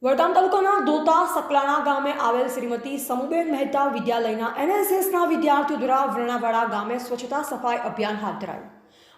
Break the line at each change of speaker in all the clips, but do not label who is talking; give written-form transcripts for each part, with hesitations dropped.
વડગામ તાલુકાના ધોતા સકલાણા ગામે આવેલ શ્રીમતી સમુબેન મહેતા વિદ્યાલયના એનએસએસના વિદ્યાર્થીઓ દ્વારા વરણાવાડા ગામે સ્વચ્છતા સફાઈ અભિયાન હાથ ધરાયું।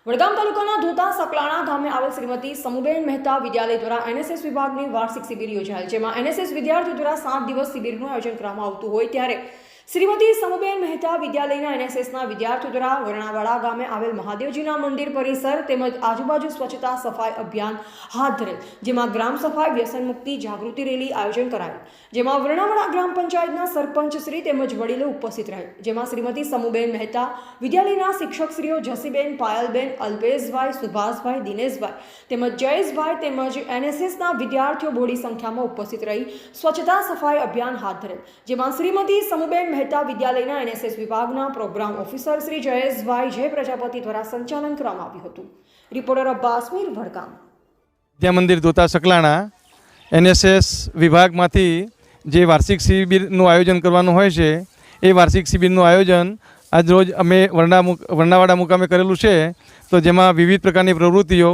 વડગામ તાલુકાના ધોતા સકલાણા ગામે આવેલ શ્રીમતી સમુબેન મહેતા વિદ્યાલય દ્વારા એનએસએસ વિભાગની વાર્ષિક શિબિર યોજાયેલ, જેમાં એનએસએસ વિદ્યાર્થીઓ દ્વારા 7 દિવસ શિબિરનું આયોજન કરવામાં આવતું હોય ત્યારે શ્રીમતી સમુબેન મહેતા વિદ્યાલયના એનએસએસના વિદ્યાર્થીઓ દ્વારા વરણાવાડા ગામે આવેલ મહાદેવજીના મંદિર પરિસર તેમજ આજુબાજુ સ્વચ્છતા સફાઈ અભિયાન હાથ ધરેલ, જેમાં ગ્રામ સફાઈ વ્યસન મુક્તિ જાગૃતિ રેલી આયોજન કરાયું, જેમાં વરણાવાડા ગ્રામ પંચાયતના સરપંચ શ્રી તેમજ વડીલો ઉપસ્થિત રહે, જેમાં શ્રીમતી સમુબેન મહેતા વિદ્યાલયના શિક્ષક શ્રીઓ જસીબેન, પાયલબેન, અલ્પેશભાઈ, સુભાષભાઈ, દિનેશભાઈ તેમજ જયેશભાઈ તેમજ એનએસએસના વિદ્યાર્થીઓ બોડી સંખ્યામાં ઉપસ્થિત રહી સ્વચ્છતા સફાઈ અભિયાન હાથ ધરેલ, જેમાં શ્રીમતી સમુબેન મહેતા વિદ્યાલયના એનએસએસ વિભાગના પ્રોગ્રામ ઓફિસર શ્રી જયેશભાઈ જે પ્રજાપતિ દ્વારા સંચાલન કરવામાં આવ્યું હતું। રિપોર્ટર અબ્બાસ મીર, વડગામ।
વિદ્યા મંદિર ધોતા સકલાણા એનએસએસ વિભાગમાંથી જે વાર્ષિક શિબિરનું આયોજન કરવાનું હોય છે, એ વાર્ષિક શિબિરનું આયોજન આજરોજ અમે વરણાવાડા મુકામે કરેલું છે। તો જેમાં વિવિધ પ્રકારની પ્રવૃત્તિઓ,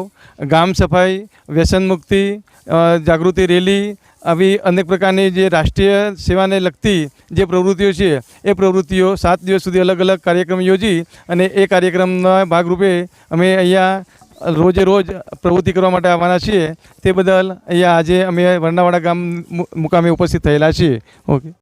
ગામ સફાઈ, વ્યસન મુક્તિ, જાગૃતિ રેલી, આવી અનેક પ્રકારની જે રાષ્ટ્રીય સેવાને લગતી જે પ્રવૃત્તિઓ છે, એ પ્રવૃત્તિઓ 7 દિવસ સુધી અલગ અલગ કાર્યક્રમ યોજી અને એ કાર્યક્રમના ભાગરૂપે અમે અહીંયા રોજે રોજ પ્રવૃત્તિ કરવા માટે આવવાના છીએ। તે બદલ અહીંયા આજે અમે વરણાવાડા ગામ મુકામે ઉપસ્થિત થયેલા છીએ। ઓકે।